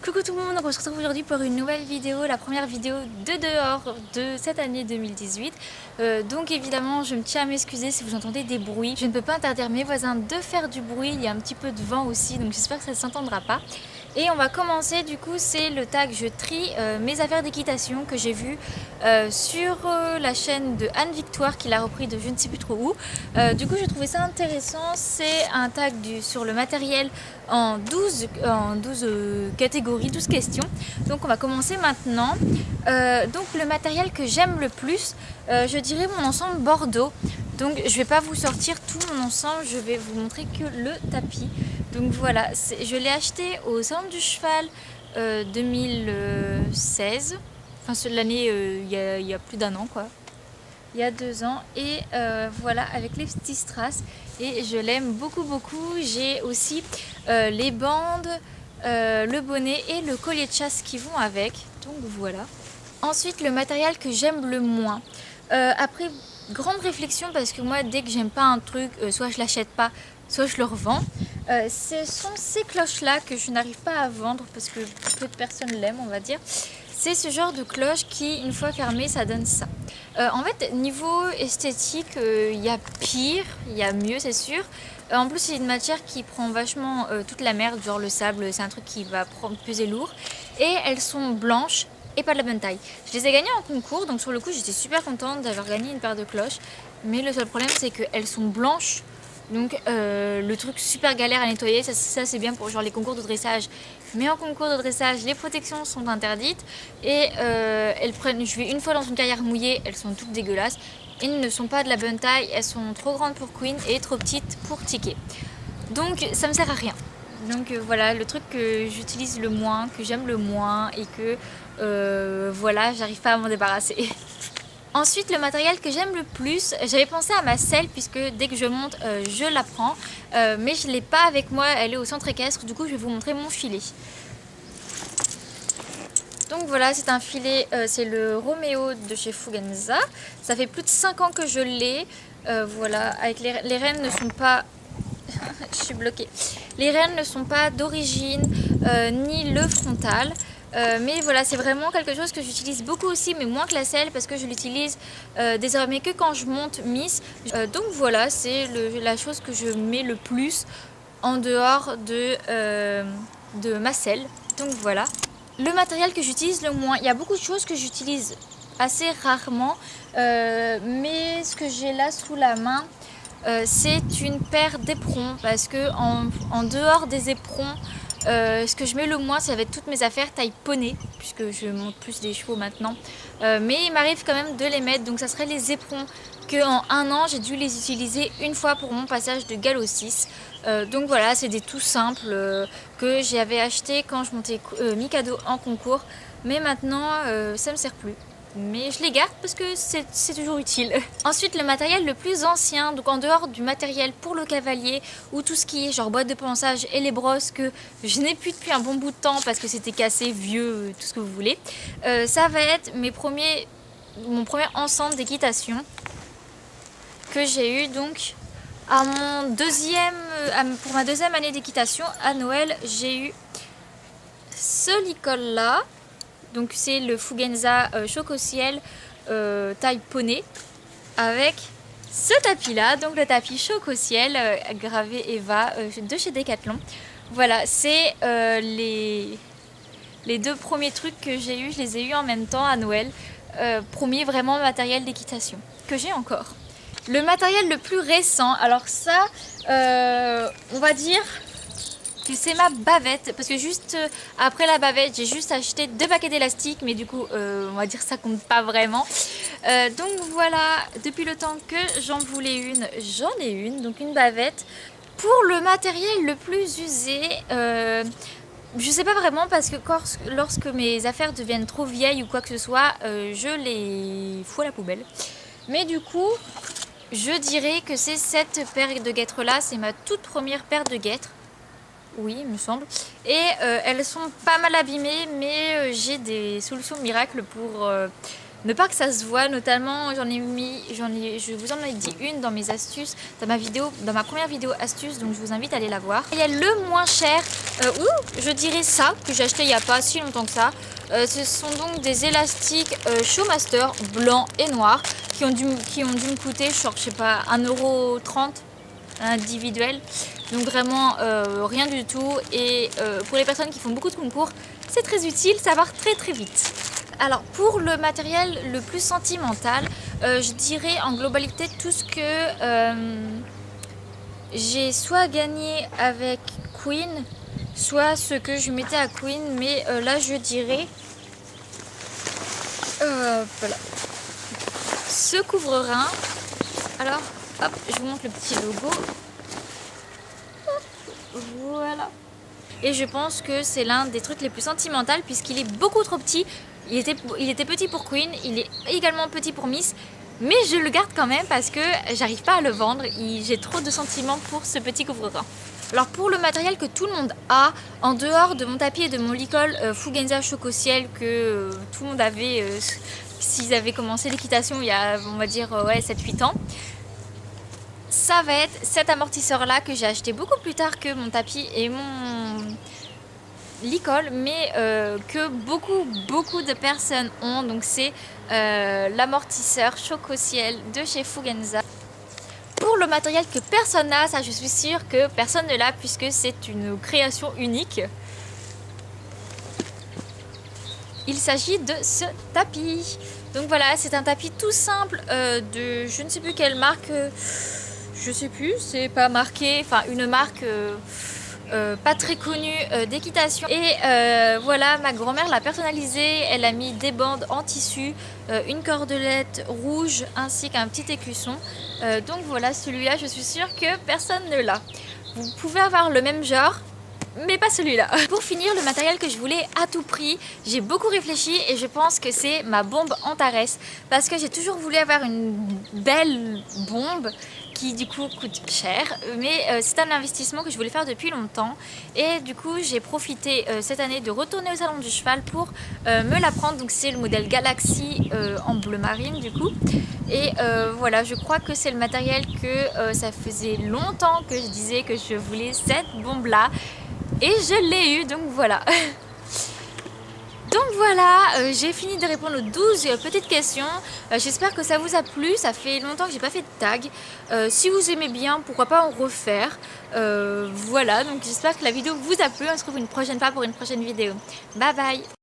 Coucou tout le monde, on se retrouve aujourd'hui pour une nouvelle vidéo, la première vidéo de dehors de cette année 2018. Donc évidemment je me tiens à m'excuser si vous entendez des bruits. Je ne peux pas interdire mes voisins de faire du bruit, il y a un petit peu de vent aussi, donc j'espère que ça ne s'entendra pas. Et on va commencer, du coup c'est le tag je trie mes affaires d'équitation que j'ai vu sur la chaîne de Anne Victoire qui l'a repris de je ne sais plus trop où. Du coup j'ai trouvé ça intéressant, c'est un tag sur le matériel en 12 catégories, 12 questions. Donc on va commencer maintenant. Donc le matériel que j'aime le plus, je dirais mon ensemble Bordeaux. Donc je vais pas vous sortir tout mon ensemble, je vais vous montrer que le tapis. Donc voilà, je l'ai acheté au Salon du Cheval 2016. Enfin l'année il y a plus d'un an quoi. Il y a 2 ans et voilà avec les petits strass et je l'aime beaucoup beaucoup. J'ai aussi les bandes, le bonnet et le collier de chasse qui vont avec, donc voilà. Ensuite le matériel que j'aime le moins, après grande réflexion parce que moi dès que j'aime pas un truc, soit je l'achète pas, soit je le revends. Ce sont ces cloches là que je n'arrive pas à vendre parce que peu de personnes l'aiment on va dire. C'est ce genre de cloche qui, une fois fermée, ça donne ça. En fait, niveau esthétique, il y a pire, il y a mieux, c'est sûr. En plus, c'est une matière qui prend vachement toute la merde, genre le sable, c'est un truc qui va peser lourd. Et elles sont blanches et pas de la bonne taille. Je les ai gagnées en concours, donc sur le coup, j'étais super contente d'avoir gagné une paire de cloches. Mais le seul problème, c'est qu'elles sont blanches. Donc le truc super galère à nettoyer, ça c'est bien pour genre les concours de dressage. Mais en concours de dressage, les protections sont interdites et je vais une fois dans une carrière mouillée, elles sont toutes dégueulasses. Elles ne sont pas de la bonne taille, elles sont trop grandes pour Queen et trop petites pour Ticket. Donc ça me sert à rien. Donc voilà, le truc que j'utilise le moins, que j'aime le moins et que voilà, j'arrive pas à m'en débarrasser. Ensuite, le matériel que j'aime le plus, j'avais pensé à ma selle puisque dès que je monte, je la prends. Mais je ne l'ai pas avec moi, elle est au centre équestre, du coup je vais vous montrer mon filet. Donc voilà, c'est un filet, c'est le Romeo de chez Fugenza. Ça fait plus de 5 ans que je l'ai. Voilà, avec les rênes ne sont pas... je suis bloquée. Les rênes ne sont pas d'origine, ni le frontal. Mais voilà, c'est vraiment quelque chose que j'utilise beaucoup aussi, mais moins que la selle parce que je l'utilise désormais que quand je monte Miss. Donc voilà, c'est la chose que je mets le plus en dehors de ma selle. Donc voilà. Le matériel que j'utilise le moins, il y a beaucoup de choses que j'utilise assez rarement, mais ce que j'ai là sous la main, c'est une paire d'éperons parce que en dehors des éperons, ce que je mets le moins, ça va être toutes mes affaires taille poney, puisque je monte plus des chevaux maintenant. Mais il m'arrive quand même de les mettre, donc ça serait les éperons que en 1 an, j'ai dû les utiliser une fois pour mon passage de galop 6. Donc voilà, c'est des tout simples que j'avais acheté quand je montais Mikado en concours. Mais maintenant, ça me sert plus. Mais je les garde parce que c'est toujours utile. Ensuite, le matériel le plus ancien, donc en dehors du matériel pour le cavalier ou tout ce qui est genre boîte de ponçage et les brosses que je n'ai plus depuis un bon bout de temps parce que c'était cassé, vieux, tout ce que vous voulez. Ça va être mon premier ensemble d'équitation que j'ai eu donc à pour ma deuxième année d'équitation à Noël. J'ai eu ce licol là. Donc c'est le Fugenza Choc au ciel taille poney avec ce tapis là, donc le tapis Choc au ciel gravé Eva de chez Decathlon. Voilà, c'est les 2 premiers trucs que j'ai eu, je les ai eu en même temps à Noël. Premier vraiment matériel d'équitation que j'ai encore. Le matériel le plus récent, alors ça, on va dire... c'est ma bavette, parce que juste après la bavette, j'ai juste acheté 2 paquets d'élastiques, mais du coup, on va dire ça compte pas vraiment. Donc voilà, depuis le temps que j'en voulais une, j'en ai une, donc une bavette. Pour le matériel le plus usé, je sais pas vraiment parce que lorsque mes affaires deviennent trop vieilles ou quoi que ce soit, je les fous à la poubelle. Mais du coup, je dirais que c'est cette paire de guêtres là, c'est ma toute première paire de guêtres. Oui, il me semble. Et elles sont pas mal abîmées, mais j'ai des solutions miracles pour mais pas que ça se voit. Notamment je vous en ai dit une dans mes astuces, dans ma première vidéo astuce, donc je vous invite à aller la voir. Il y a le moins cher, je dirais ça, que j'ai acheté il n'y a pas si longtemps que ça. Ce sont donc des élastiques Showmaster blancs et noirs qui ont dû me coûter, genre, je sais pas, 1,30 € individuel. Donc vraiment rien du tout. Et pour les personnes qui font beaucoup de concours, c'est très utile, ça part très très vite. Alors pour le matériel le plus sentimental, je dirais en globalité tout ce que j'ai soit gagné avec Queen, soit ce que je mettais à Queen, mais là je dirais voilà, ce couvre-rein. Alors hop, je vous montre le petit logo. Voilà. Et je pense que c'est l'un des trucs les plus sentimentaux puisqu'il est beaucoup trop petit. Il était petit pour Queen, il est également petit pour Miss, mais je le garde quand même parce que j'arrive pas à le vendre. J'ai trop de sentiments pour ce petit couvre-rein. Alors pour le matériel que tout le monde a, en dehors de mon tapis et de mon licol Fugenza Choc au ciel que tout le monde avait s'ils avaient commencé l'équitation il y a, on va dire, 7-8 ans, ça va être cet amortisseur là que j'ai acheté beaucoup plus tard que mon tapis et mon licol, mais que beaucoup de personnes ont. Donc c'est l'amortisseur Choc au ciel de chez Fugenza. Pour le matériel que personne n'a, ça je suis sûre que personne ne l'a puisque c'est une création unique. Il s'agit de ce tapis. Donc voilà, c'est un tapis tout simple de je ne sais plus quelle marque. Je sais plus, c'est pas marqué, enfin une marque pas très connue d'équitation. Et voilà, ma grand-mère l'a personnalisé, elle a mis des bandes en tissu, une cordelette rouge ainsi qu'un petit écusson. Donc voilà, celui-là, je suis sûre que personne ne l'a. Vous pouvez avoir le même genre, mais pas celui-là. Pour finir, le matériel que je voulais à tout prix, j'ai beaucoup réfléchi et je pense que c'est ma bombe Antares parce que j'ai toujours voulu avoir une belle bombe qui du coup coûte cher, mais c'est un investissement que je voulais faire depuis longtemps et du coup j'ai profité cette année de retourner au salon du cheval pour me la prendre. Donc c'est le modèle Galaxy en bleu marine du coup, et voilà, je crois que c'est le matériel que ça faisait longtemps que je disais que je voulais cette bombe là. Et je l'ai eu, donc voilà. Donc voilà, j'ai fini de répondre aux 12 petites questions. J'espère que ça vous a plu, ça fait longtemps que j'ai pas fait de tag. Si vous aimez bien, pourquoi pas en refaire. Voilà, donc j'espère que la vidéo vous a plu. On se retrouve une prochaine fois pour une prochaine vidéo. Bye bye.